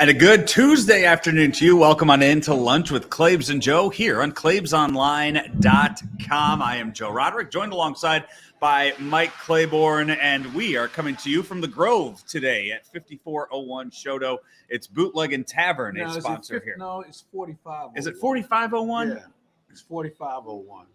And a good Tuesday afternoon to you. Welcome on in to Lunch with Claibs and Joe here on claibsonline.com. I am Joe Roderick, joined alongside by Mike Claiborne, and we are coming to you from the Grove today at 5401 Shoto. It's Bootleggin Tavern, a sponsor here. No, it's 4501. Is it 4501? Yeah, it's 4501.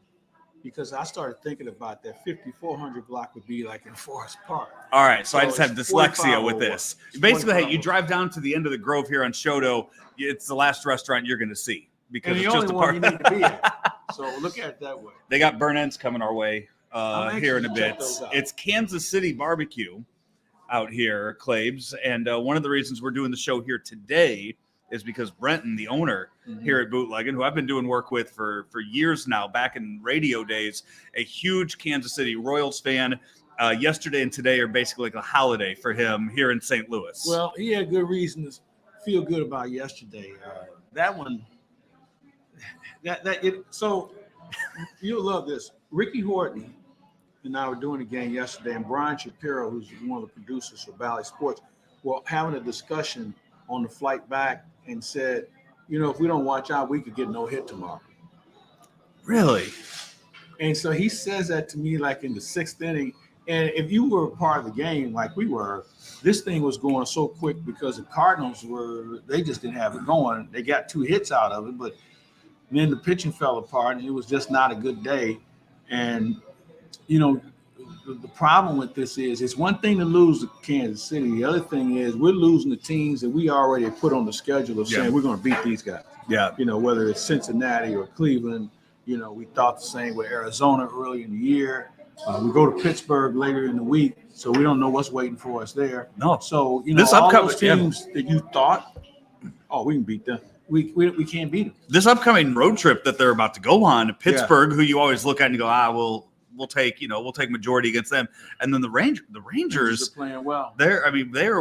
Because I started thinking about that 5400 block would be like in Forest Park. All right, so I just have dyslexia with this. Basically, hey, you drive down to the end of the Grove here on Shoto, it's the last restaurant you're going to see because it's just a park. You need to be at. So look at it that way. They got burn ends coming our way here in a bit. It's Kansas City barbecue out here, Claibs, and one of the reasons we're doing the show here today is because Brenton, the owner here at Bootleggin, who I've been doing work with for years now, back in radio days, a huge Kansas City Royals fan. Yesterday and today are basically like a holiday for him here in St. Louis. Well, he had good reason to feel good about yesterday. That one, so you'll love this. Ricky Horton and I were doing a game yesterday, and Brian Shapiro, who's one of the producers for Valley Sports, were having a discussion on the flight back and said, you know, if we don't watch out, we could get no hit tomorrow. Really? And so he says that to me like in the sixth inning. And if you were a part of the game like we were, this thing was going so quick because the Cardinals they just didn't have it going. They got 2 hits out of it, but then the pitching fell apart and it was just not a good day. And, you know, the problem with this is it's one thing to lose to Kansas City. The other thing is we're losing the teams that we already put on the schedule of saying we're going to beat these guys. Yeah. You know, whether it's Cincinnati or Cleveland, you know, we thought the same with Arizona early in the year. We go to Pittsburgh later in the week, so we don't know what's waiting for us there. No. So, you know, this all upcoming those teams that you thought, we can beat them. We can't beat them. This upcoming road trip that they're about to go on, Pittsburgh, who you always look at and you go, we'll take majority against them. And then the Rangers are playing well. They have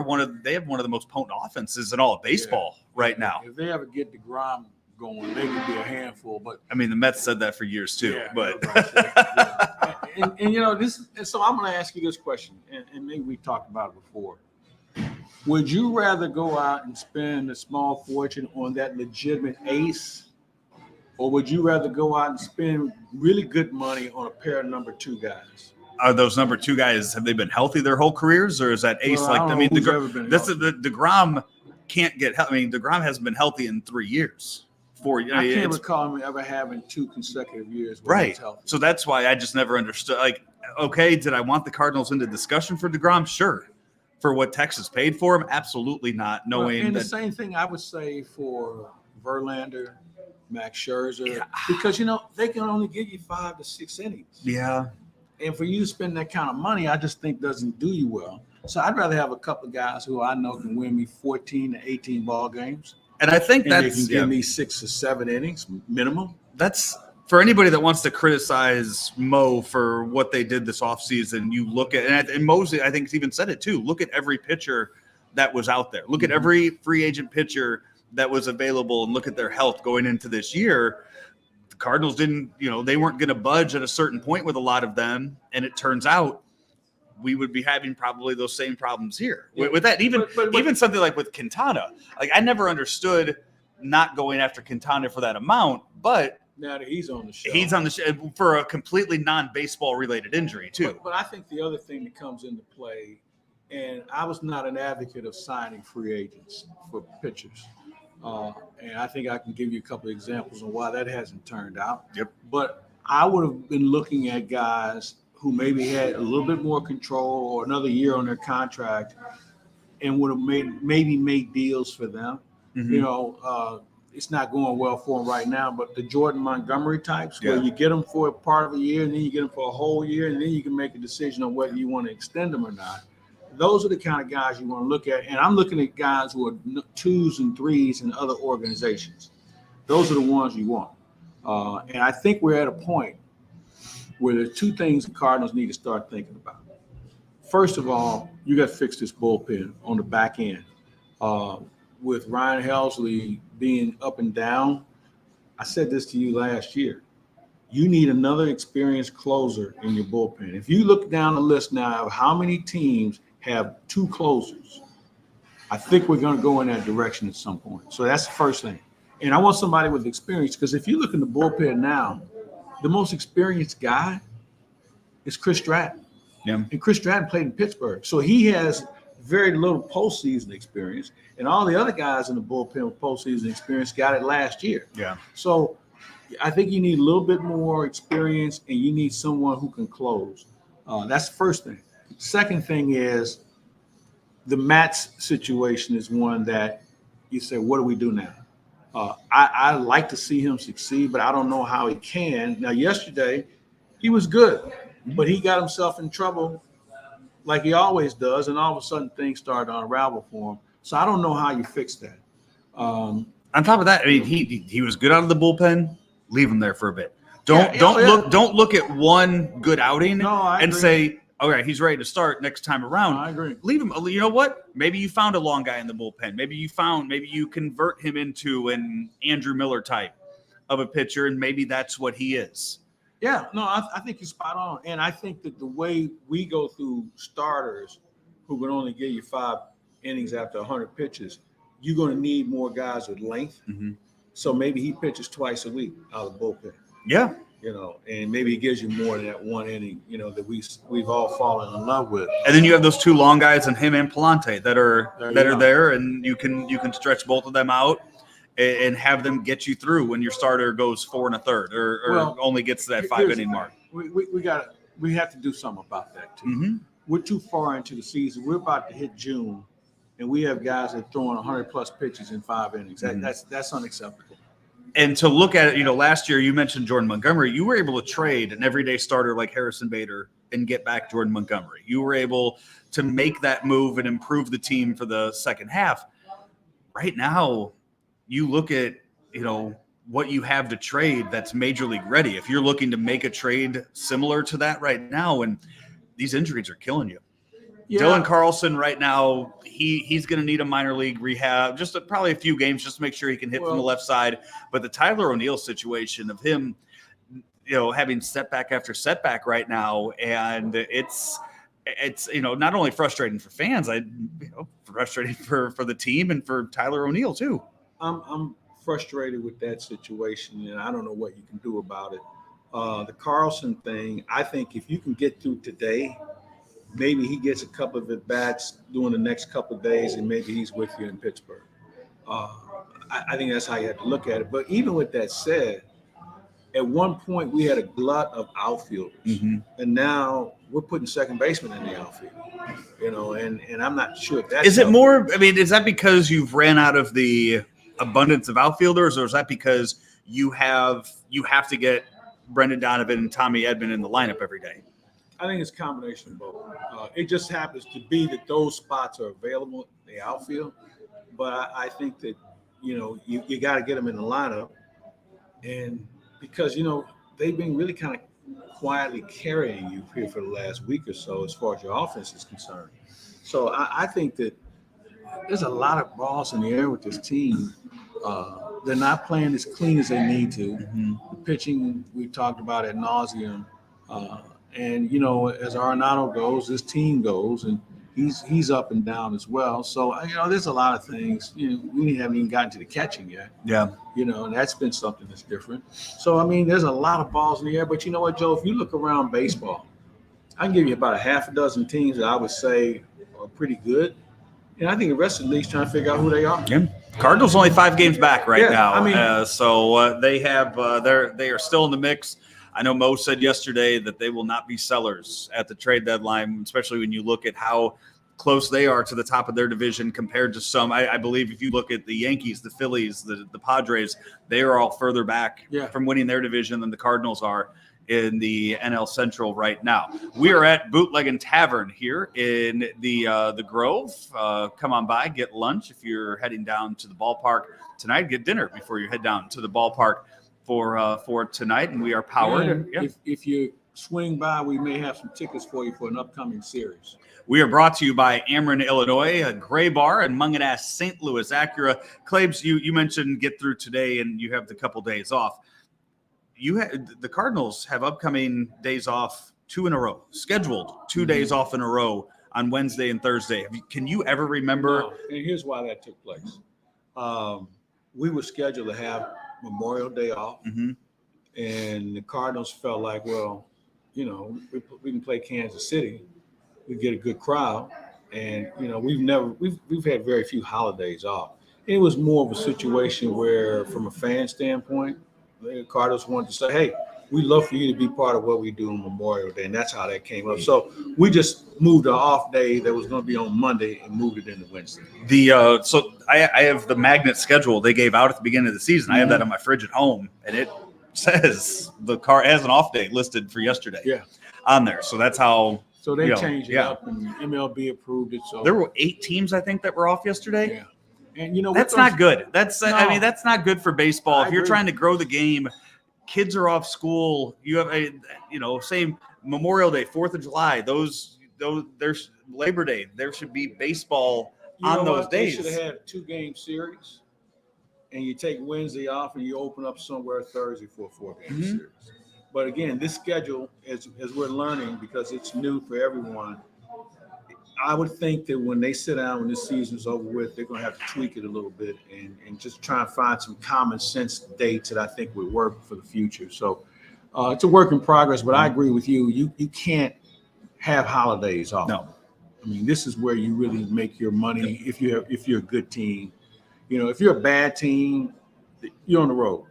one of the most potent offenses in all of baseball right now. If they ever get DeGrom going, they could be a handful. But I mean, the Mets said that for years too. Yeah, but and you know this. And so I'm going to ask you this question, and maybe we talked about it before. Would you rather go out and spend a small fortune on that legitimate ace, or would you rather go out and spend really good money on a pair of number 2 guys? Are those number 2 guys, have they been healthy their whole careers, or is that ace DeGrom can't get healthy. I mean, DeGrom hasn't been healthy in 3 years. 4 years. I can't recall him ever having 2 consecutive years where right. he's healthy. So that's why I just never understood. Like, okay, did I want the Cardinals into discussion for DeGrom? Sure. For what Texas paid for him? Absolutely not. The same thing I would say for Verlander, Max Scherzer, because, you know, they can only give you 5 to 6 innings. Yeah. And for you to spend that kind of money, I just think doesn't do you well. So I'd rather have a couple of guys who I know can win me 14 to 18 ball games. And I think they can give me 6 or 7 innings minimum. That's for anybody that wants to criticize Mo for what they did this offseason. You look at, and Mosley, I think, even said it too. Look at every pitcher that was out there. Look at every free agent pitcher that was available, and look at their health going into this year. The Cardinals didn't, they weren't going to budge at a certain point with a lot of them, and it turns out we would be having probably those same problems here with that. Even something like with Quintana, like I never understood not going after Quintana for that amount, but now that he's on the show, for a completely non-baseball related injury too. But I think the other thing that comes into play, and I was not an advocate of signing free agents for pitchers. And I think I can give you a couple of examples on why that hasn't turned out. Yep. But I would have been looking at guys who maybe had a little bit more control or another year on their contract and would have made deals for them. Mm-hmm. It's not going well for them right now, but the Jordan Montgomery types, where you get them for a part of a year and then you get them for a whole year and then you can make a decision on whether you want to extend them or not. Those are the kind of guys you want to look at. And I'm looking at guys who are 2s and 3s in other organizations. Those are the ones you want. And I think we're at a point where there are 2 things the Cardinals need to start thinking about. First of all, you got to fix this bullpen on the back end. With Ryan Helsley being up and down, I said this to you last year. You need another experienced closer in your bullpen. If you look down the list now of how many teams have 2 closers, I think we're going to go in that direction at some point. So that's the first thing. And I want somebody with experience, because if you look in the bullpen now, the most experienced guy is Chris Stratton. Yeah. And Chris Stratton played in Pittsburgh. So he has very little postseason experience. And all the other guys in the bullpen with postseason experience got it last year. Yeah. So I think you need a little bit more experience, and you need someone who can close. That's the first thing. Second thing is the Mats situation is one that you say, what do we do now? I like to see him succeed, but I don't know how he can. Now, yesterday, he was good, but he got himself in trouble like he always does, and all of a sudden things started to unravel for him. So I don't know how you fix that. On top of that, I mean, he was good out of the bullpen. Leave him there for a bit. Don't look at one good outing and say, all right, he's ready to start next time around. I agree. Leave him. You know what? Maybe you found a long guy in the bullpen. Maybe you convert him into an Andrew Miller type of a pitcher, and maybe that's what he is. Yeah, no, I think you're spot on. And I think that the way we go through starters who can only give you 5 innings after 100 pitches, you're going to need more guys with length. Mm-hmm. So maybe he pitches twice a week out of the bullpen. Yeah. And maybe he gives you more than that 1 inning, that we've all fallen in love with. And then you have those 2 long guys and him and Palante that are there, and you can stretch both of them out and have them get you through when your starter goes 4 1/3 or only gets to that 5 inning mark. We have to do something about that too. Mm-hmm. We're too far into the season. We're about to hit June, and we have guys that are throwing 100+ pitches in 5 innings. That's unacceptable. And to look at it, last year you mentioned Jordan Montgomery. You were able to trade an everyday starter like Harrison Bader and get back Jordan Montgomery. You were able to make that move and improve the team for the second half. Right now, you look at, what you have to trade that's major league ready. If you're looking to make a trade similar to that right now, and these injuries are killing you. Yeah. Dylan Carlson right now, he's going to need a minor league rehab, just probably a few games just to make sure he can hit from the left side. But the Tyler O'Neill situation of him, having setback after setback right now, and it's not only frustrating for fans, frustrating for the team and for Tyler O'Neill too. I'm frustrated with that situation, and I don't know what you can do about it. The Carlson thing, I think if you can get through today, maybe he gets a couple of at-bats during the next couple of days, and maybe he's with you in Pittsburgh. I think that's how you have to look at it. But even with that said, at one point we had a glut of outfielders, and now we're putting second baseman in the outfield. And I'm not sure if that's. Is it more? I mean, is that because you've ran out of the abundance of outfielders, or is that because you have to get Brendan Donovan and Tommy Edman in the lineup every day? I think it's a combination of both. It just happens to be that those spots are available in the outfield, but I think that you got to get them in the lineup, and because they've been really kind of quietly carrying you here for the last week or so as far as your offense is concerned. So I think that there's a lot of balls in the air with this team. They're not playing as clean as they need to. The pitching we talked about ad nauseum. And as Arenado goes, this team goes, and he's up and down as well. So there's a lot of things. We haven't even gotten to the catching yet. Yeah. And that's been something that's different. So I mean, there's a lot of balls in the air. But you know what, Joe? If you look around baseball, I can give you about a half a dozen teams that I would say are pretty good, and I think the rest of the league's trying to figure out who they are. Yeah. Cardinals only 5 games back right now. I mean, so they have they are still in the mix. I know Mo said yesterday that they will not be sellers at the trade deadline, especially when you look at how close they are to the top of their division compared to some. I believe if you look at the Yankees, the Phillies, the Padres, they are all further back from winning their division than the Cardinals are in the NL Central right now. We are at Bootleggin Tavern here in the Grove. Come on by, get lunch if you're heading down to the ballpark tonight. Get dinner before you head down to the ballpark for tonight, and we are powered. If you swing by, we may have some tickets for you for an upcoming series. We are brought to you by Ameren Illinois, Graybar, and Mungenast St. Louis Acura. Claibs, you mentioned get through today, and you have the couple days off. The Cardinals have upcoming days off 2 in a row, scheduled 2 days off in a row on Wednesday and Thursday. Can you ever remember? No. And here's why that took place. We were scheduled to have Memorial Day off, and the Cardinals felt like, well, we can play Kansas City, we get a good crowd, and we've had very few holidays off. It was more of a situation where, from a fan standpoint, the Cardinals wanted to say, hey, we'd love for you to be part of what we do on Memorial Day, and that's how that came up. So we just moved an off day that was going to be on Monday and moved it into Wednesday. So I have the magnet schedule they gave out at the beginning of the season. I have that on my fridge at home, and it says the car has an off day listed for yesterday on there. So that's how. So they changed it up, and MLB approved it. So there were 8 teams, I think, that were off yesterday. Yeah. And that's not good. That's that's not good for baseball. If you're agree. trying to grow the game, kids are off school. You have same Memorial Day, 4th of July. Those there's Labor Day. There should be baseball on those days. They should have had a 2-game series, and you take Wednesday off, and you open up somewhere Thursday for a 4-game series. But again, this schedule, as we're learning, because it's new for everyone, I would think that when they sit down, when this season's over with, they're going to have to tweak it a little bit and just try and find some common sense dates that I think would work for the future. So it's a work in progress, but I agree with you. You can't have holidays off. No. I mean, this is where you really make your money if you're a good team. If you're a bad team, you're on the road.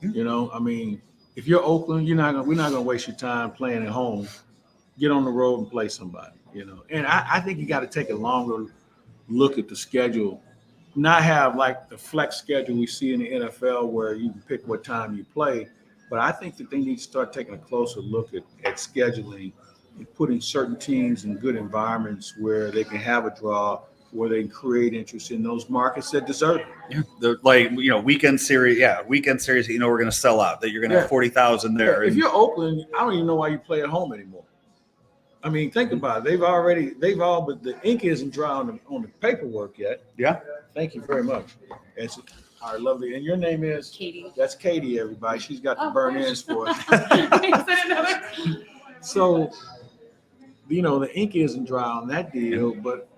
I mean, if you're Oakland, we're not going to waste your time playing at home. Get on the road and play somebody. And I think you got to take a longer look at the schedule, not have like the flex schedule we see in the NFL where you can pick what time you play, but I think that they need to start taking a closer look at scheduling and putting certain teams in good environments where they can have a draw, where they can create interest in those markets that deserve it. Yeah, they're like weekend series. Yeah, weekend series. We're going to sell out. That you're going to have 40,000 there. If you're Oakland, I don't even know why you play at home anymore. I mean, think about it. But the ink isn't dry on the paperwork yet. Yeah. Thank you very much. It's our lovely, and your name is Katie. That's Katie, everybody. She's got the burn-ins for us. So, the ink isn't dry on that deal, but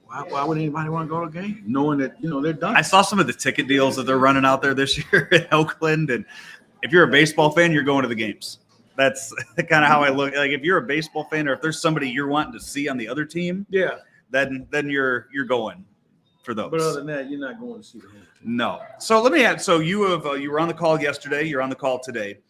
why would anybody want to go to a game knowing that, they're done? I saw some of the ticket deals that they're running out there this year in Oakland, and if you're a baseball fan, you're going to the games. That's kind of how I look. Like, if you're a baseball fan, or if there's somebody you're wanting to see on the other team, then you're going for those. But other than that, you're not going to see the whole team. No. So let me add. So you were on the call yesterday. You're on the call today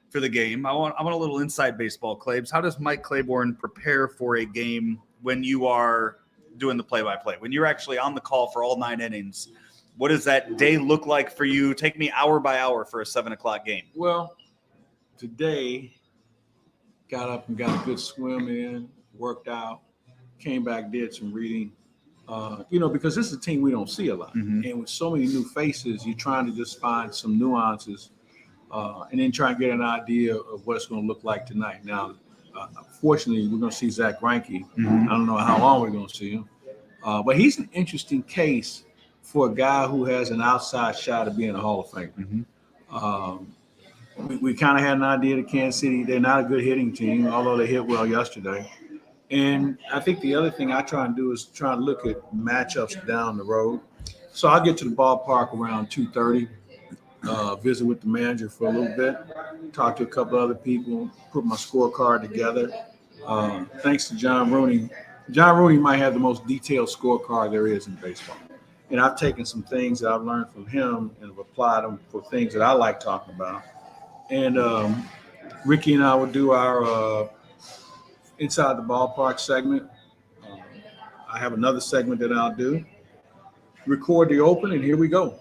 for the game. I want a little inside baseball, Claibs. How does Mike Claiborne prepare for a game when you are doing the play-by-play? When you're actually on the call for all 9 innings, what does that day look like for you? Take me hour by hour for a 7:00 game. Well, today, got up and got a good swim in, worked out, came back, did some reading, because this is a team we don't see a lot. And with so many new faces, you're trying to just find some nuances and then try and get an idea of what it's going to look like tonight. Now, fortunately, we're going to see Zach Greinke. I don't know how long we're going to see him. But he's an interesting case for a guy who has an outside shot of being a Hall of Famer. We kind of had an idea that Kansas City, they're not a good hitting team, although they hit well yesterday. And I think the other thing I try and do is try and look at matchups down the road. So I'll get to the ballpark around 2:30, visit with the manager for a little bit, talk to a couple other people, put my scorecard together. Thanks to John Rooney. John Rooney might have the most detailed scorecard there is in baseball. And I've taken some things that I've learned from him and have applied them for things that I like talking about. And Ricky and I will do our Inside the Ballpark segment. I have another segment that I'll do. Record the open, and here we go.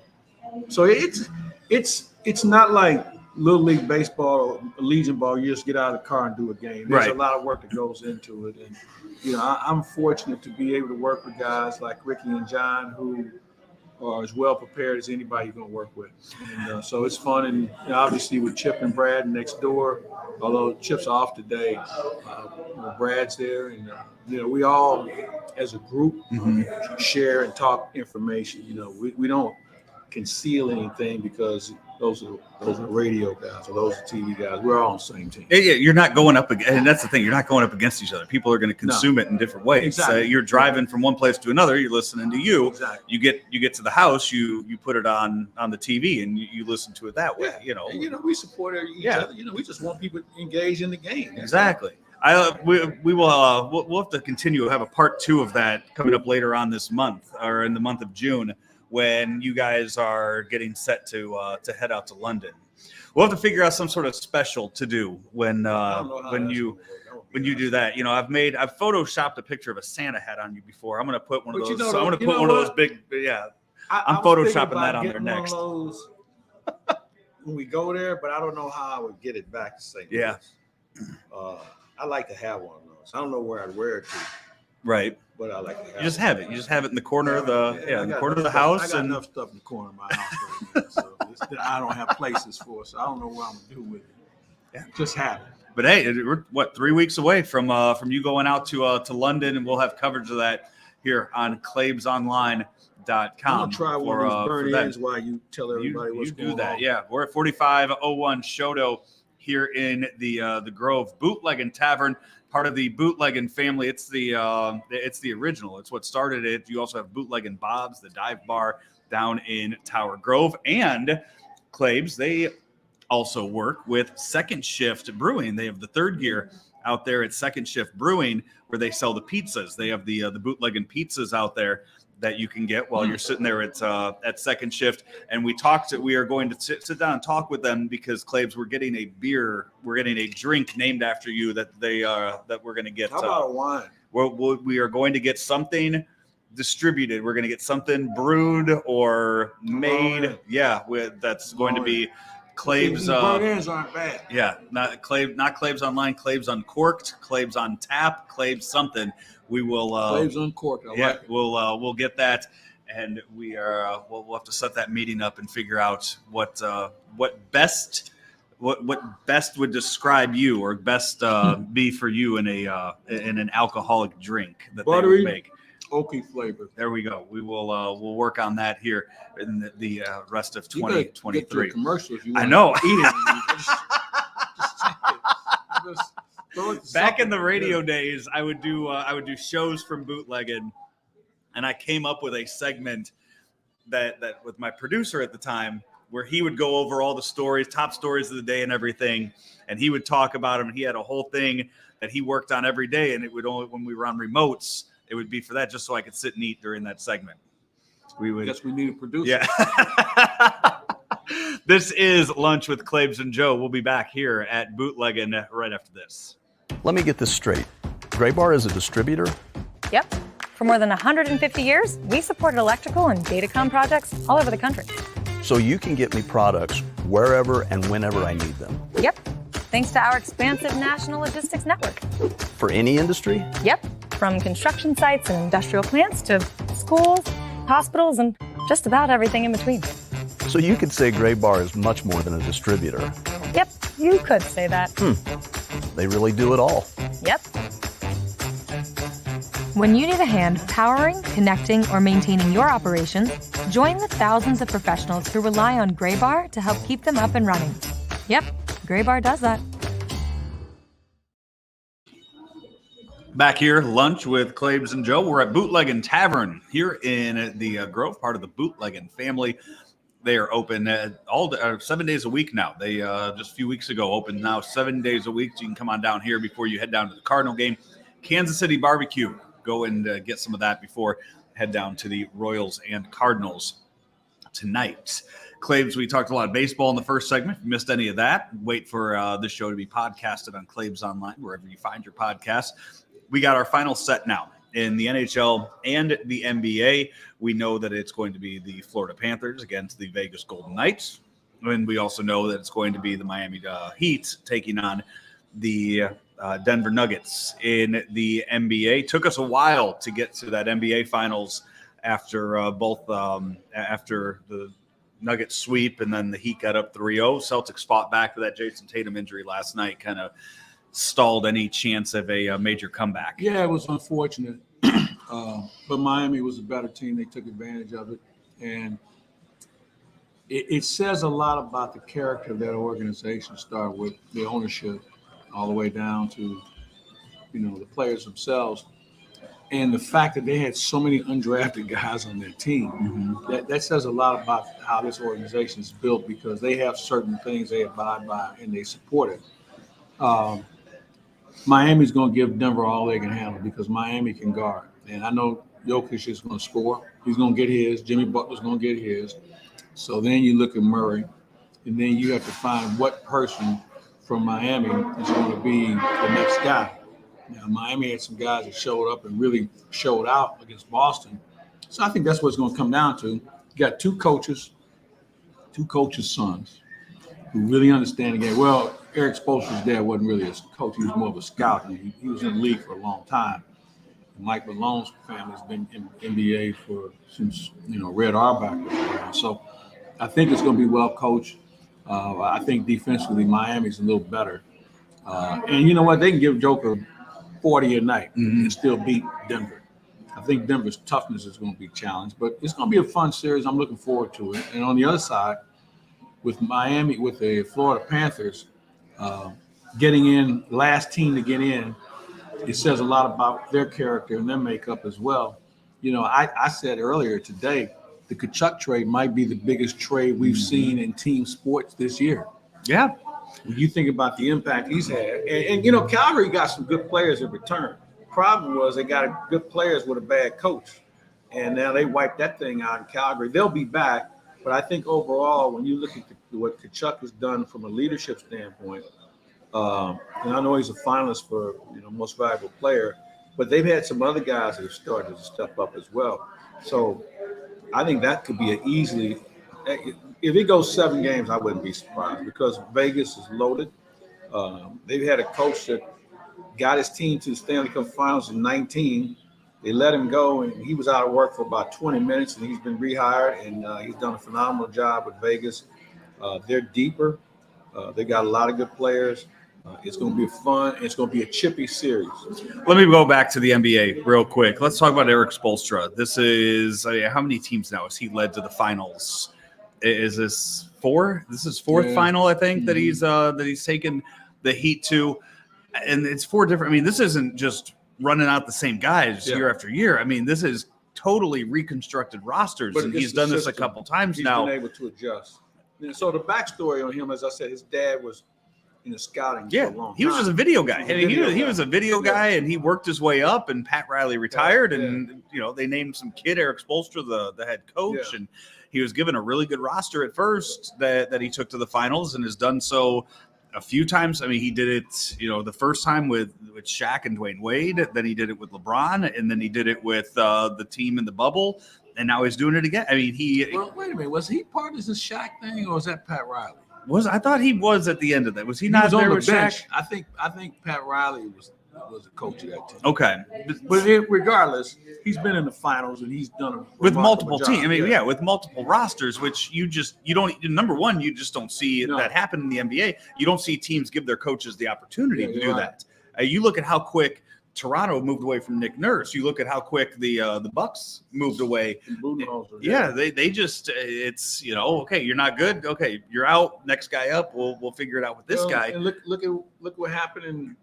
So it's not like Little League Baseball or Legion Ball. You just get out of the car and do a game. There's a lot of work that goes into it. And, I'm fortunate to be able to work with guys like Ricky and John who are as well prepared as anybody you're going to work with. And so it's fun. And obviously with Chip and Brad next door, although Chip's off today, Brad's there. And, we all, as a group, share and talk information. We don't conceal anything because those are radio guys or those are TV guys. We're all on the same team. Yeah, you're not going up, and that's the thing. You're not going up against each other. People are going to consume it in different ways. Exactly. You're driving from one place to another. You're listening to you. Exactly. You get to the house. You put it on the TV and you listen to it that way. Yeah. And, we support each other. We just want people engaged in the game. Exactly. We'll have to continue to have a part 2 of that coming up later on this month or in the month of June when you guys are getting set to head out to London. We'll have to figure out some sort of special to do when you do that. I've photoshopped a picture of a Santa hat on you before. I'm going to put one of those. I'm going to put one of those big. Yeah, I'm photoshopping that on there next. When we go there, but I don't know how I would get it back to St. Louis. Yeah. I like to have one of those. I don't know where I'd wear it to. Right. But I like to have You just have it. You just have it in the corner of the house. I got enough stuff in the corner of my house right now, so I don't have places for it, so I don't know what I'm gonna do with it. Yeah. Just have it. But hey, we're 3 weeks away from you going out to London, and we'll have coverage of that here on claibsonline.com. I'm gonna try one of these burn ends while you tell everybody what's going on. You do that. Yeah, we're at 4501 Shodo here in the Grove. Bootleggin Tavern, part of the Bootleggin family. It's the original. It's what started it. You also have Bootleggin Bob's, the dive bar down in Tower Grove, and Claibs. They also work with Second Shift Brewing. They have the third gear out there at Second Shift Brewing where they sell the pizzas. They have the Bootleggin pizzas out there that you can get while you're sitting there at Second Shift. And we are going to sit down and talk with them because Claibs, we're getting a drink named after you that we're going to get. How about a wine? We are going to get something distributed. We're going to get something brewed or made. That's going to be Claibs. Burn ends aren't bad. Yeah, not Claibs Online, Claibs Uncorked, Claibs on Tap, Claibs something. We will Claibs Uncorked. Like it. We'll get that, and we'll have to set that meeting up and figure out what best would describe you or best be for you in an alcoholic drink that Buttery, they would make. Oaky flavor. There we go. We will we'll work on that here in the rest of 2023. Commercials. I know. Eat it. Back in the radio days, I would do shows from Bootleggin, and I came up with a segment that with my producer at the time where he would go over all the stories, top stories of the day and everything, and he would talk about them. He had a whole thing that he worked on every day, and it would only when we were on remotes, it would be for that just so I could sit and eat during that segment. We need a producer. Yeah. This is Lunch with Claibs and Joe. We'll be back here at Bootleggin right after this. Let me get this straight. Graybar is a distributor? Yep. For more than 150 years, we supported electrical and datacom projects all over the country. So you can get me products wherever and whenever I need them? Yep. Thanks to our expansive national logistics network. For any industry? Yep. From construction sites and industrial plants to schools, hospitals, and just about everything in between. So you could say Graybar is much more than a distributor. Yep, you could say that. They really do it all. Yep. When you need a hand powering, connecting, or maintaining your operations, join the thousands of professionals who rely on Graybar to help keep them up and running. Yep, Graybar does that. Back here, lunch with Claibs and Joe. We're at Bootleggin Tavern here in the Grove, part of the Bootleggin family. They are open 7 days a week now. They just a few weeks ago opened now 7 days a week. So you can come on down here before you head down to the Cardinal game. Kansas City barbecue. Go and get some of that before head down to the Royals and Cardinals tonight. Claibs, we talked a lot of baseball in the first segment. If you missed any of that, wait for this show to be podcasted on Claibs Online, wherever you find your podcast. We got our final set now. In the NHL and the NBA, we know that it's going to be the Florida Panthers against the Vegas Golden Knights. And we also know that it's going to be the Miami Heat taking on the Denver Nuggets. In the NBA, took us a while to get to that NBA Finals after after the Nuggets sweep and then the Heat got up 3-0. Celtics fought back to that Jason Tatum injury last night, kind of stalled any chance of a major comeback. Yeah, it was unfortunate. But Miami was a better team. They took advantage of it. And it says a lot about the character of that organization, start with the ownership all the way down to, the players themselves. And the fact that they had so many undrafted guys on their team, that says a lot about how this organization is built, because they have certain things they abide by and they support it. Miami's going to give Denver all they can handle because Miami can guard. And I know Jokic is going to score. He's going to get his. Jimmy Butler's going to get his. So then you look at Murray, and then you have to find what person from Miami is going to be the next guy. Now, Miami had some guys that showed up and really showed out against Boston. So I think that's what it's going to come down to. You got two coaches' sons who really understand the game. Well, Eric Spoelstra's dad wasn't really a coach. He was more of a scout. He was in the league for a long time. And Mike Malone's family's been in NBA since Red Auerbach was around. So I think it's going to be well coached. I think defensively Miami's a little better. And you know what? They can give Joker 40 a night and still beat Denver. I think Denver's toughness is going to be challenged, but it's going to be a fun series. I'm looking forward to it. And on the other side, with Miami, with the Florida Panthers getting in, last team to get in, it says a lot about their character and their makeup as well. I said earlier today, the Tkachuk trade might be the biggest trade we've seen in team sports this year. Yeah. When you think about the impact he's had, and Calgary got some good players in return. Problem was they got good players with a bad coach, and now they wiped that thing out in Calgary. They'll be back, but I think overall, when you look at what Tkachuk has done from a leadership standpoint, and I know he's a finalist for most valuable player, but they've had some other guys that have started to step up as well. So I think that could be if it goes 7 games, I wouldn't be surprised because Vegas is loaded. They've had a coach that got his team to the Stanley Cup Finals in 19. They let him go, and he was out of work for about 20 minutes, and he's been rehired, and he's done a phenomenal job with Vegas. They're deeper. They got a lot of good players. It's going to be fun. It's going to be a chippy series. Let me go back to the NBA real quick. Let's talk about Eric Spoelstra. This is how many teams now has he led to the finals? Is this 4? This is 4th final, I think, that he's taken the Heat to, and it's 4 different. I mean, this isn't just running out the same guys year after year. I mean, this is totally reconstructed rosters, and he's done this a couple times now. He's been able to adjust. So the backstory on him, as I said, his dad was in the scouting for a long time. He was just a video guy. He was a video guy, and he worked his way up, and Pat Riley retired, and they named some kid Eric Spoelstra the head coach, and he was given a really good roster at first that he took to the finals and has done so a few times. I mean, he did it, the first time with Shaq and Dwayne Wade, then he did it with LeBron, and then he did it with the team in the bubble, and now he's doing it again. I mean, Well, wait a minute. Was he part of the Shaq thing, or was that Pat Riley? I thought he was at the end of that. Was he not there with Shaq? I think Pat Riley was a coach of that team. Okay. But regardless, he's been in the finals and he's done it with multiple teams. I mean, with multiple rosters, which you don't. Number one, you just don't see that happen in the NBA. You don't see teams give their coaches the opportunity to do that. You look at how quick Toronto moved away from Nick Nurse. You look at how quick the Bucks moved away. They just it's okay, you're not good. Okay, you're out. Next guy up. We'll figure it out with this guy. And look what happened in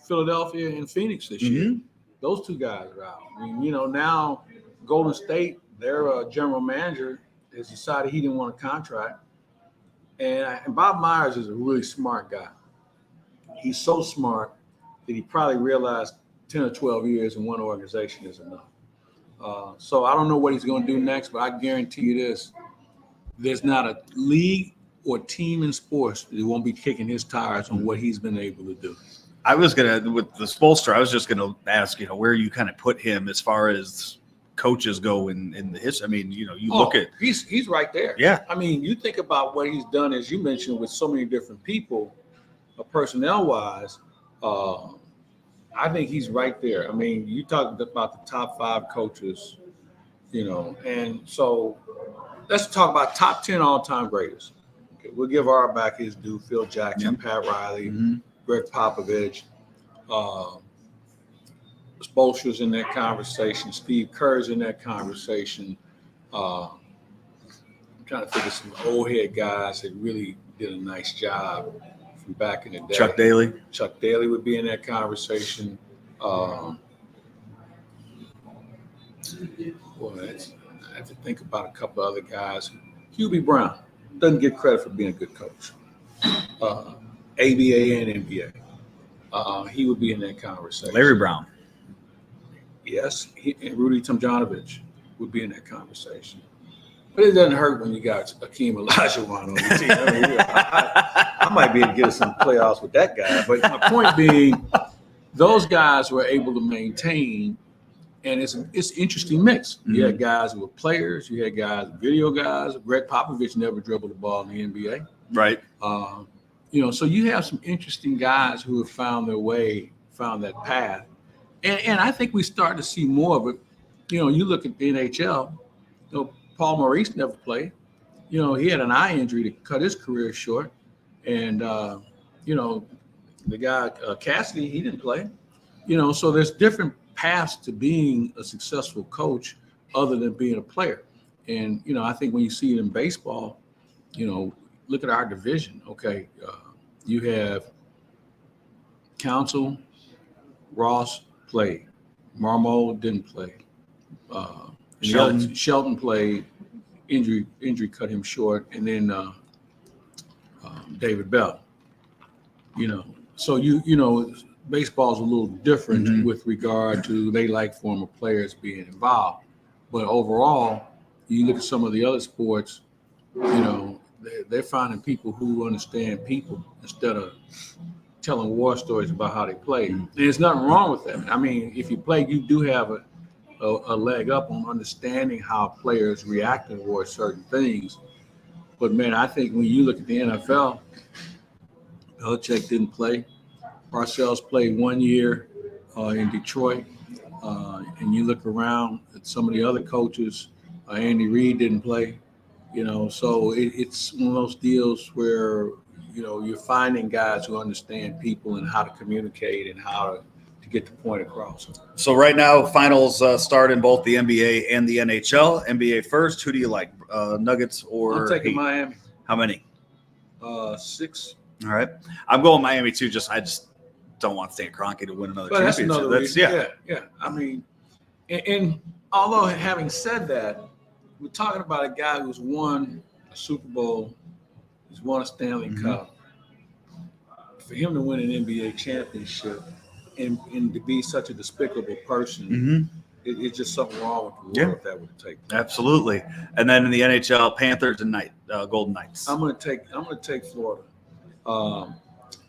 Philadelphia and Phoenix this year. Those 2 guys are out. I mean, now Golden State, their general manager has decided he didn't want a contract. And Bob Myers is a really smart guy. He's so smart that he probably realized 10 or 12 years in one organization is enough. So I don't know what he's going to do next, but I guarantee you this. There's not a league or team in sports that won't be kicking his tires on what he's been able to do. I was with the Spoelstra, I was just gonna ask, where you kind of put him as far as coaches go in the history. I mean, look at he's right there. Yeah. I mean, you think about what he's done, as you mentioned, with so many different people, personnel wise. I think he's right there. I mean, you talked about the top 5 coaches, and so let's talk about top 10 all-time greatest. Okay, we'll give Auerbach his due. Phil Jackson, Pat Riley. Greg Popovich, Spoelstra's in that conversation. Steve Kerr's in that conversation. I'm trying to think of some old head guys that really did a nice job from back in the day. Chuck Daly. Chuck Daly would be in that conversation. Boy, I have to think about a couple other guys. Hubie Brown doesn't get credit for being a good coach. ABA and NBA. He would be in that conversation. Larry Brown. Yes, and Rudy Tomjanovich would be in that conversation. But it doesn't hurt when you got Akeem Olajuwon on the team. I mean, I might be able to get us some playoffs with that guy. But my point being, those guys were able to maintain, and it's an interesting mix. Mm-hmm. You had guys who were players. You had guys, video guys. Greg Popovich never dribbled the ball in the NBA. Right. So you have some interesting guys who have found their way, found that path. And I think we start to see more of it. You look at the NHL, Paul Maurice never played. He had an eye injury to cut his career short. And, the guy, Cassidy, he didn't play. So there's different paths to being a successful coach other than being a player. And, I think when you see it in baseball, look at our division. Okay, you have Council, Ross played. Marmol didn't play. Shelton played. Injury cut him short, and then David Bell. So baseball's a little different with regard to they like former players being involved, but overall, you look at some of the other sports, they're finding people who understand people instead of telling war stories about how they play. And there's nothing wrong with that. I mean, if you play, you do have a leg up on understanding how players react towards certain things. But man, I think when you look at the NFL, Belichick didn't play. Parcells played 1 year in Detroit. And you look around at some of the other coaches, Andy Reid didn't play. So it's one of those deals where, you're finding guys who understand people and how to communicate and how to get the point across. So right now, finals start in both the NBA and the NHL. NBA first. Who do you like, Nuggets or I'm taking Heat? Miami. How many? 6. All right. I'm going Miami too. I just don't want Stan Kroenke to win another But that's championship. another reason. Yeah. I mean, and although having said that, we're talking about a guy who's won a Super Bowl, who's won a Stanley Cup. For him to win an NBA championship and to be such a despicable person, it's just something wrong with the world if that would take place. Absolutely. And then in the NHL, Panthers and Golden Knights. I'm gonna take Florida.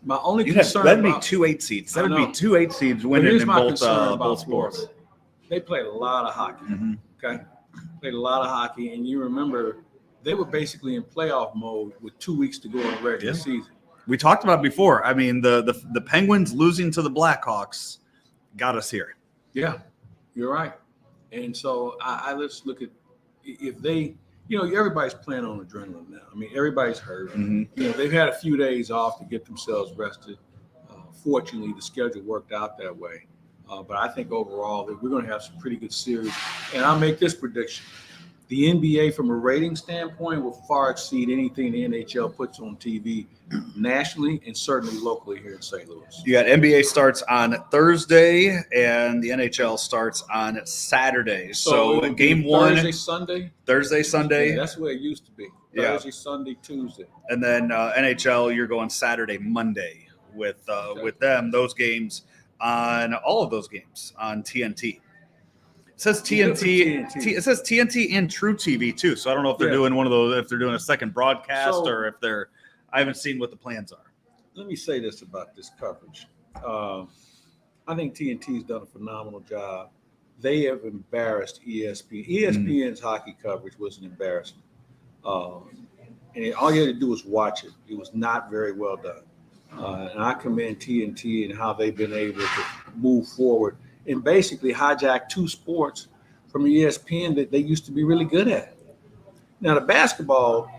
My only concern that'd be 2 8 seeds. That would be 2 8 seeds winning in both sports. They played a lot of hockey. Okay, played a lot of hockey, and you remember they were basically in playoff mode with 2 weeks to go in the regular season. We talked about it before. I mean, the Penguins losing to the Blackhawks got us here. Yeah, you're right. And so I let's look at if they, everybody's playing on adrenaline now. I mean, everybody's hurt. They've had a few days off to get themselves rested. Fortunately, the schedule worked out that way. But I think overall that we're going to have some pretty good series. And I'll make this prediction. The NBA, from a rating standpoint, will far exceed anything the NHL puts on TV nationally and certainly locally here in St. Louis. You got NBA starts on Thursday and the NHL starts on Saturday. So game one, Thursday, Sunday. Yeah, that's the way it used to be. Thursday, Sunday, Tuesday. And then NHL, you're going Saturday, Monday with them. Those games on all of those games on TNT. It says TNT. It says TNT and True TV too. So I don't know if they're doing one of those, if they're doing a second broadcast or if they're. I haven't seen what the plans are. Let me say this about this coverage. I think TNT's done a phenomenal job. They have embarrassed ESPN. ESPN's hockey coverage was an embarrassment. And all you had to do was watch it. It was not very well done. And I commend TNT and how they've been able to move forward and basically hijack two sports from ESPN that they used to be really good at. Now, the basketball,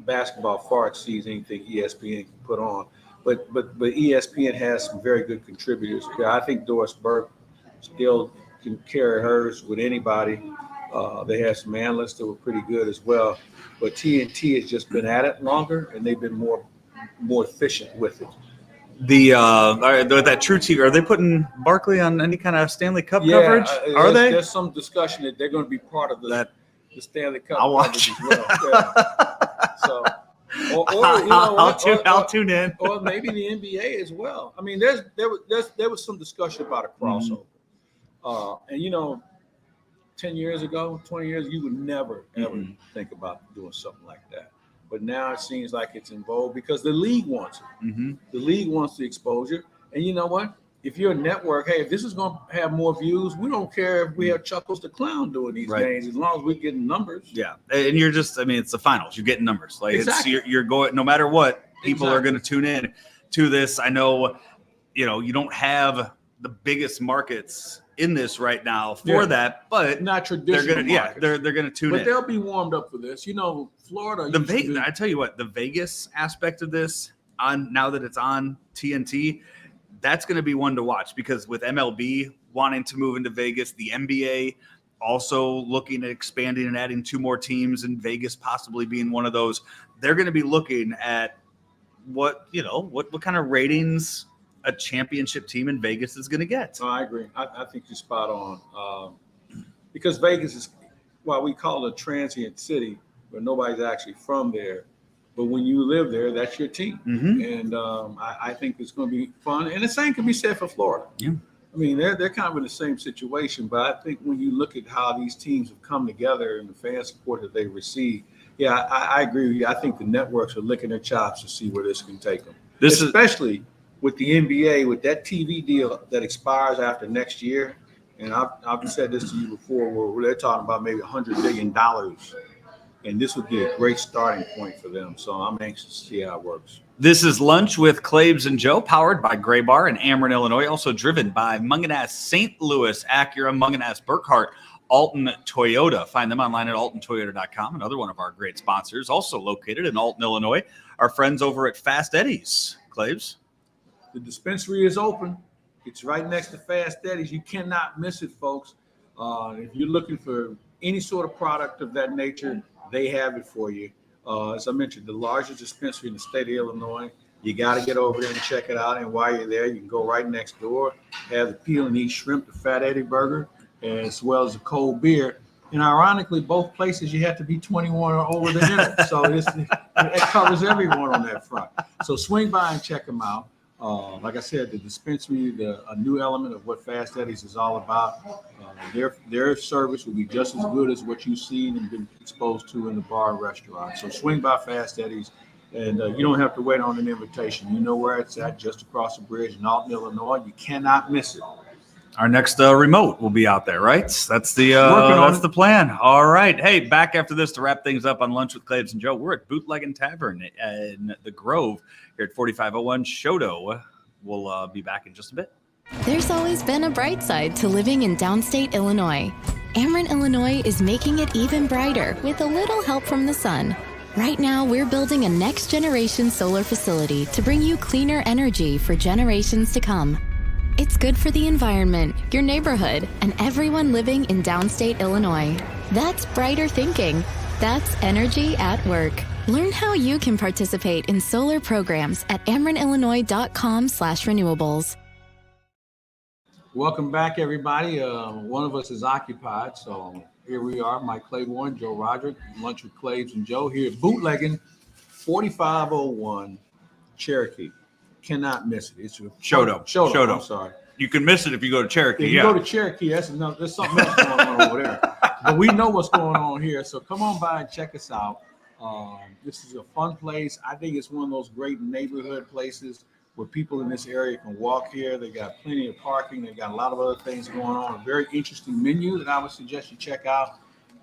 basketball far exceeds anything ESPN can put on. But ESPN has some very good contributors. I think Doris Burke still can carry hers with anybody. They had some analysts that were pretty good as well. But TNT has just been at it longer, and they've been more efficient with it. That True TV, are they putting Barkley on any kind of Stanley Cup coverage? Are they? There's some discussion that they're going to be part of the Stanley Cup I'll watch coverage as well. Yeah. So, I'll tune in. Or maybe the NBA as well. I mean, there was some discussion about a crossover, and 10 years ago, 20 years, you would never ever think about doing something like that. But now it seems like it's in vogue because the league wants it. Mm-hmm. The league wants the exposure. And you know what? If you're a network, hey, if this is going to have more views, we don't care if we have Chuckles the Clown doing these games as long as we're getting numbers. Yeah. And you're just, it's the finals. You're getting numbers. Like exactly. You're going, no matter what, people are going to tune in to this. I know, you don't have the biggest markets in this right now for that, but not traditional. They're going to tune in. But they'll be warmed up for this. Florida. I tell you what, the Vegas aspect of this now that it's on TNT, that's going to be one to watch because with MLB wanting to move into Vegas, the NBA also looking at expanding and adding 2 more teams, and Vegas possibly being one of those. They're going to be looking at what kind of ratings a championship team in Vegas is going to get. Oh, I agree. I think you're spot on. Because Vegas is, we call it a transient city, but nobody's actually from there. But when you live there, that's your team. Mm-hmm. And I think it's going to be fun. And the same can be said for Florida. Yeah. I mean, they're kind of in the same situation. But I think when you look at how these teams have come together and the fan support that they receive, I agree with you. I think the networks are licking their chops to see where this can take them. Especially with the NBA, with that TV deal that expires after next year. And I've said this to you before, where they're talking about maybe $100 billion. And this would be a great starting point for them. So I'm anxious to see how it works. This is Lunch with Claibs and Joe, powered by Graybar in Ameren, Illinois. Also driven by Mungenast St. Louis, Acura, Mungenast Burkhart, Alton Toyota. Find them online at altontoyota.com. Another one of our great sponsors, also located in Alton, Illinois. Our friends over at Fast Eddie's. Claibs? The dispensary is open. It's right next to Fast Eddie's. You cannot miss it, folks. If you're looking for any sort of product of that nature, they have it for you. As I mentioned, the largest dispensary in the state of Illinois. You got to get over there and check it out. And while you're there, you can go right next door, have the peel and eat shrimp, the Fat Eddie burger, as well as a cold beer. And ironically, both places you have to be 21 or older to enter. So it covers everyone on that front. So swing by and check them out. Like I said, the dispensary, a new element of what Fast Eddie's is all about. Their service will be just as good as what you've seen and been exposed to in the bar and restaurant. So swing by Fast Eddie's, and you don't have to wait on an invitation. You know where it's at, just across the bridge in Alton, Illinois. You cannot miss it. Our next remote will be out there, right? That's the plan. All right. Hey, back after this to wrap things up on Lunch with Claibs and Joe. We're at Bootleggin Tavern in the Grove here at 4501 Shoto. We'll be back in just a bit. There's always been a bright side to living in downstate Illinois. Ameren Illinois is making it even brighter with a little help from the sun. Right now, we're building a next-generation solar facility to bring you cleaner energy for generations to come. It's good for the environment, your neighborhood, and everyone living in downstate Illinois. That's brighter thinking. That's energy at work. Learn how you can participate in solar programs at amerenillinois.com/renewables. Welcome back, everybody. One of us is occupied, so here we are, Mike Claiborne, Joe Roderick, Lunch with Claibs and Joe here at Bootleggin 4501 Cherokee. Cannot miss it. It's Shoto. I'm sorry. You can miss it if you go to Cherokee. If you go to Cherokee, there's something else going on over there. But we know what's going on here, so come on by and check us out. This is a fun place. I think it's one of those great neighborhood places where people in this area can walk here. They got plenty of parking. They got a lot of other things going on. A very interesting menu that I would suggest you check out.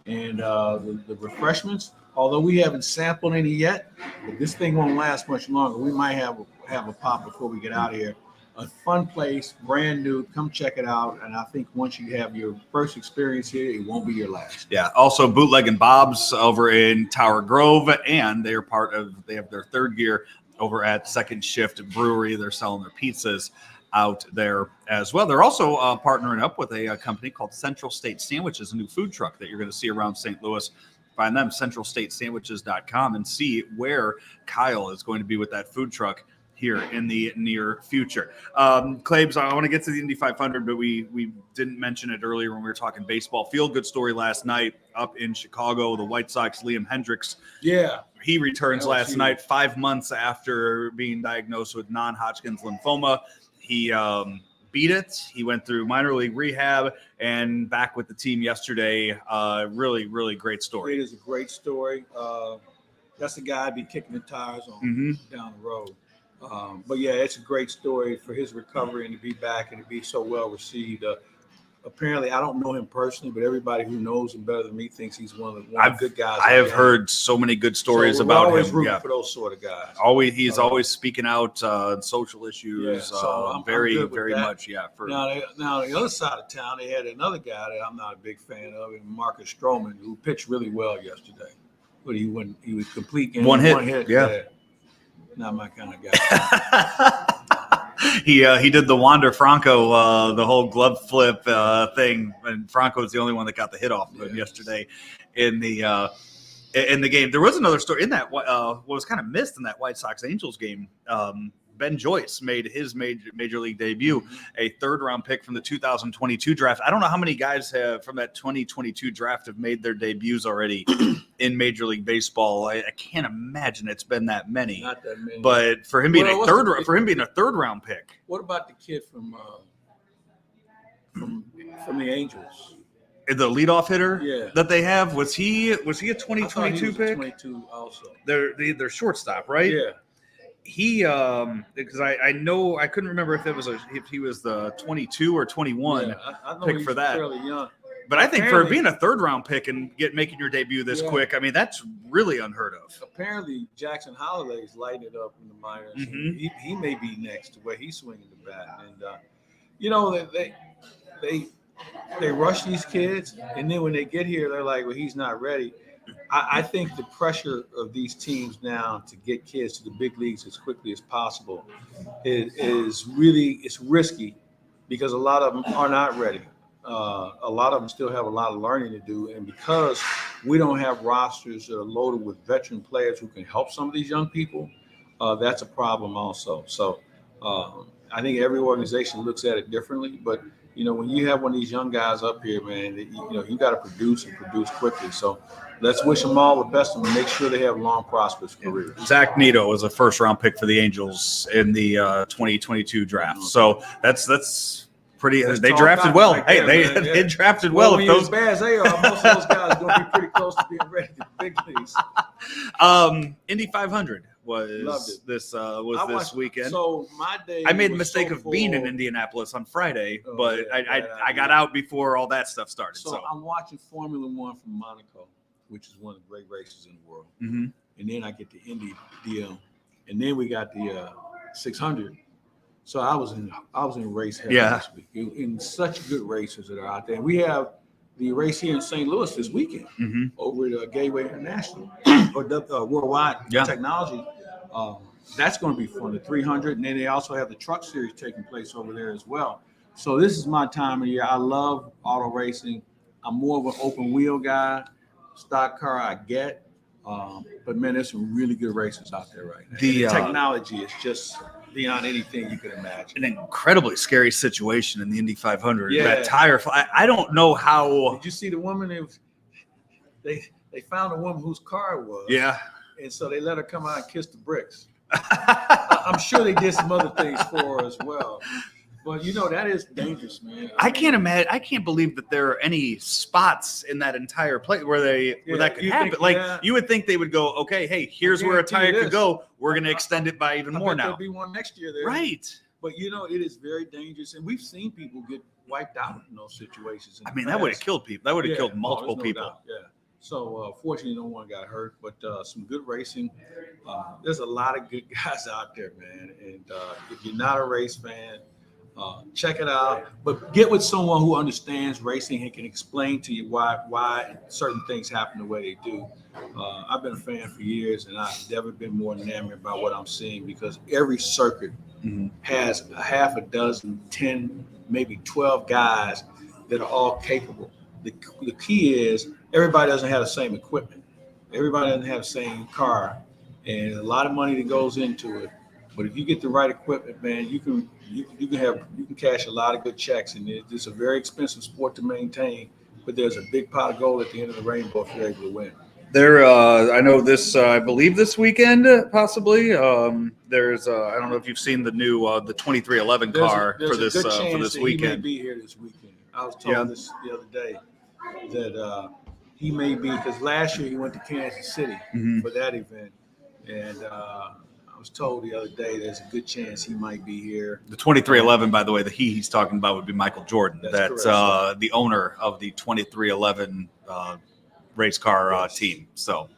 And the refreshments, although we haven't sampled any yet, but this thing won't last much longer. We might have a pop before we get out of here. A fun place, brand new. Come check it out. And I think once you have your first experience here, it won't be your last. Yeah. Also, Bootleggin Bob's over in Tower Grove, and they have their third year over at Second Shift Brewery. They're selling their pizzas out there as well. They're also partnering up with a company called Central State Sandwiches, a new food truck that you're going to see around St. Louis. Find them, centralstatesandwiches.com, and see where Kyle is going to be with that food truck here in the near future. Claibs, I want to get to the Indy 500, but we didn't mention it earlier when we were talking baseball. Feel-good story last night up in Chicago. The White Sox, Liam Hendricks. Yeah. He returns last huge. night, 5 months after being diagnosed with non-Hodgkin's lymphoma. He beat it. He went through minor league rehab and back with the team yesterday. Really, really great story. It is a great story. That's the guy I'd be kicking the tires on down the road. But yeah, it's a great story for his recovery and to be back and to be so well received. Apparently, I don't know him personally, but everybody who knows him better than me thinks he's one of the good guys. I have heard so many good stories so about always him. Rooting for those sort of guys. He's always speaking out on social issues. Yeah, so I'm very good with that. much. Yeah. Now, the other side of town, they had another guy that I'm not a big fan of, Marcus Stroman, who pitched really well yesterday, but he was complete game. One hit. Yeah. Not my kind of guy. He did the Wander Franco, the whole glove flip thing, and Franco was the only one that got the hit off of him yesterday in the game. There was another story in that what was kind of missed in that White Sox Angels game. Ben Joyce made his major league debut, a third-round pick from the 2022 draft. I don't know how many guys from that 2022 draft have made their debuts already in Major League Baseball. I can't imagine it's been that many. Not that many. But for him being a third-round pick. What about the kid from the Angels? The leadoff hitter that they have, was he a 2022 pick? 22 also. They're shortstop, right? Yeah. He because I know I couldn't remember if he was the 22 or 21 I know pick he's for that. fairly young. But I think for being a third round pick and making your debut this quick, I mean that's really unheard of. Apparently Jackson Holliday's lighting it up in the minors. He may be next to where he's swinging the bat, and they rush these kids, and then when they get here, they're like, well, he's not ready. I think the pressure of these teams now to get kids to the big leagues as quickly as possible is risky because a lot of them are not ready. A lot of them still have a lot of learning to do. And because we don't have rosters that are loaded with veteran players who can help some of these young people, that's a problem also. So I think every organization looks at it differently. But, when you have one of these young guys up here, man, you got to produce and produce quickly. So let's wish them all the best and make sure they have long, prosperous careers. Zach Neto was a first-round pick for the Angels in the 2022 draft. So that's pretty. They drafted well. Right hey, there, they drafted well. When you're as bad as they are, most of those guys are going to be pretty close to being ready to big leagues. Indy 500 was this weekend. So my day. I made the mistake of being in Indianapolis on Friday, but I got out before all that stuff started. So I'm watching Formula One from Monaco, which is one of the great races in the world. And then I get the Indy deal, and then we got the 600. So I was in race hell this week. In such good races that are out there. We have the race here in St. Louis this weekend over at Gateway International or Worldwide Technology. That's going to be fun. The 300, and then they also have the Truck Series taking place over there as well. So this is my time of year. I love auto racing. I'm more of an open wheel guy. Stock car I get, but man, there's some really good races out there right now. The technology is just beyond anything you could imagine. An incredibly scary situation in the Indy 500. Yeah. That tire, I don't know how. Did you see the woman? They found a woman whose car it was. Yeah. And so they let her come out and kiss the bricks. I'm sure they did some other things for her as well. But that is dangerous, man. I can't imagine. I can't believe that there are any spots in that entire place where that could happen. You would think they would go, okay, hey, here's where a tire could go. We're going to extend it by even more now. There'll be one next year there. Right. But it is very dangerous, and we've seen people get wiped out in those situations. That would have killed people. That would have killed multiple people. Doubt. Yeah. So fortunately, no one got hurt, but some good racing. There's a lot of good guys out there, man. And if you're not a race fan, check it out, but get with someone who understands racing and can explain to you why certain things happen the way they do. I've been a fan for years, and I've never been more enamored by what I'm seeing because every circuit has a half a dozen, 10, maybe 12 guys that are all capable. The key is everybody doesn't have the same equipment. Everybody doesn't have the same car, and a lot of money that goes into it. But if you get the right equipment, man, you can cash a lot of good checks, and it's a very expensive sport to maintain. But there's a big pot of gold at the end of the rainbow if you're able to win. There, I know this. I believe this weekend, possibly. There's, I don't know if you've seen the new the 2311 car for this weekend. He may be here this weekend. I was told this the other day that he may be, because last year he went to Kansas City for that event, and I was told the other day there's a good chance he might be here. The 2311, by the way, the he's talking about would be Michael Jordan. That's the owner of the 2311 race car team. So,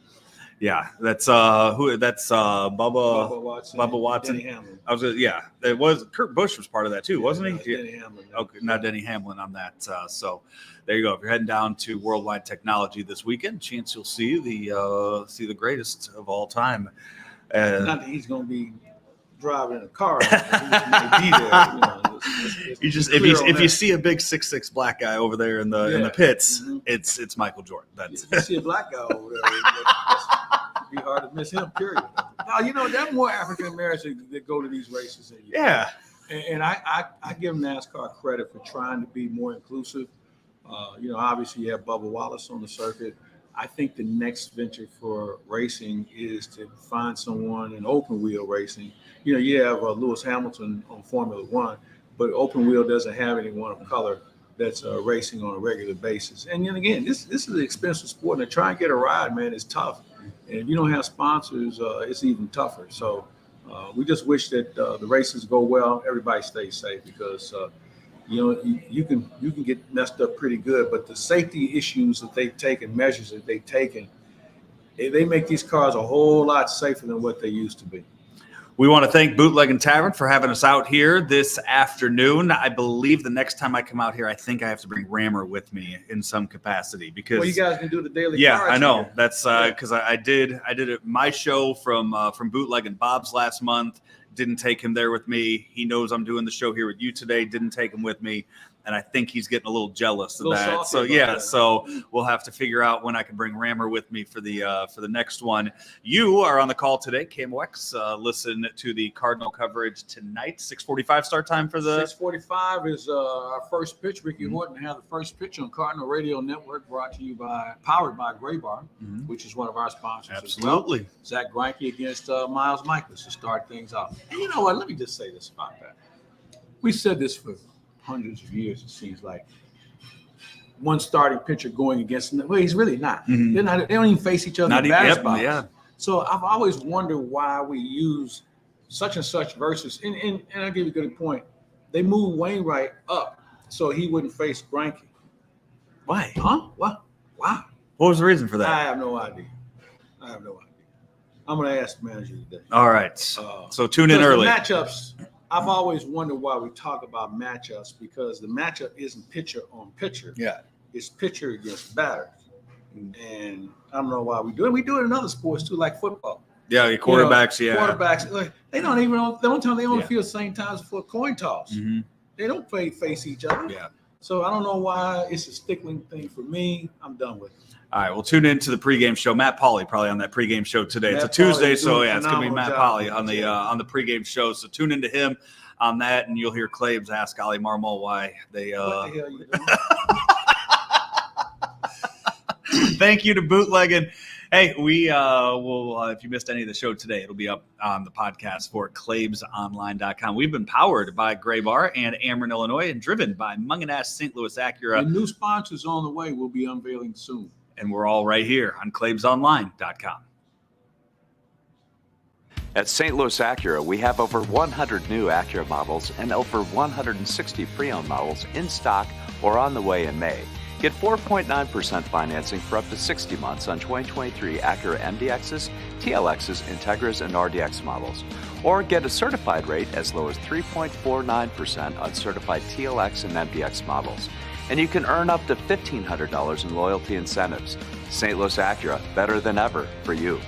yeah, that's who? That's Bubba Watson. Denny Hamlin. It was Kurt Busch was part of that too, wasn't he? Denny Hamlin. Okay, not Denny Hamlin on that. So there you go. If you're heading down to Worldwide Technology this weekend, chance you'll see the greatest of all time. Not that he's going to be driving in a car. He might be there. If you see a big 6'6" black guy over there in the pits, it's Michael Jordan. That's if you see a black guy over there, it'd be hard to miss him. Period. Now there are more African Americans that go to these races. And I give NASCAR credit for trying to be more inclusive. Obviously you have Bubba Wallace on the circuit. I think the next venture for racing is to find someone in open wheel racing. You have Lewis Hamilton on Formula One, but open wheel doesn't have anyone of color that's racing on a regular basis. And then again, this is an expensive sport, and to try and get a ride, man, is tough. And if you don't have sponsors, it's even tougher. So we just wish that the races go well, everybody stays safe, because you can get messed up pretty good, but the safety issues that they've taken, measures that they've taken, they make these cars a whole lot safer than what they used to be. We want to thank Bootleggin Tavern for having us out here this afternoon. I believe the next time I come out here, I think I have to bring Rammer with me in some capacity, because you guys can do the daily. Yeah, I know. Here. That's because I did my show from Bootleggin Bob's last month. Didn't take him there with me. He knows I'm doing the show here with you today. Didn't take him with me. And I think he's getting a little jealous of that. So we'll have to figure out when I can bring Rammer with me for the next one. You are on the call today, KMOX. Listen to the Cardinal coverage tonight. 6:45 start time for the 6:45 is our first pitch. Ricky Horton had the first pitch on Cardinal Radio Network, powered by Graybar, which is one of our sponsors. Absolutely. As well. Zach Greinke against Miles Michaelis to start things off. And you know what? Let me just say this about that. We said this for hundreds of years, it seems like. One starting pitcher going against another. Well, he's really not. They don't even face each other in batter's box. So I've always wondered why we use such and such versus, and I'll give you a good point. They moved Wainwright up so he wouldn't face Greinke. Why? Huh? What? Wow. What was the reason for that? I have no idea. I'm going to ask the manager today. All right. So tune in early. The matchups, I've always wondered why we talk about matchups, because the matchup isn't pitcher on pitcher. Yeah. It's pitcher against batter. And I don't know why we do it. We do it in other sports too, like football. Yeah, your quarterbacks, Quarterbacks, like, they don't even know. The only time they only feel the same times for a coin toss. They don't face each other. Yeah. So I don't know why it's a stickling thing for me. I'm done with it. All right, we'll tune into the pregame show. Matt Pauley probably on that pregame show today. It's a Tuesday, so it's going to be Matt Pauley on the pregame show. So tune into him on that, and you'll hear Claibs ask Ali Marmol why they. What the hell are you doing? Thank you to Bootleggin. Hey, we will. If you missed any of the show today, it'll be up on the podcast for claibsonline.com. We've been powered by Graybar and Ameren, Illinois, and driven by Mungenast St. Louis Acura. And new sponsors on the way. We'll be unveiling soon. And we're all right here on claibsonline.com. At St. Louis Acura, we have over 100 new Acura models and over 160 pre-owned models in stock or on the way in May. Get 4.9% financing for up to 60 months on 2023 Acura MDXs, TLXs, Integras, and RDX models. Or get a certified rate as low as 3.49% on certified TLX and MDX models. And you can earn up to $1,500 in loyalty incentives. St. Louis Acura, better than ever for you.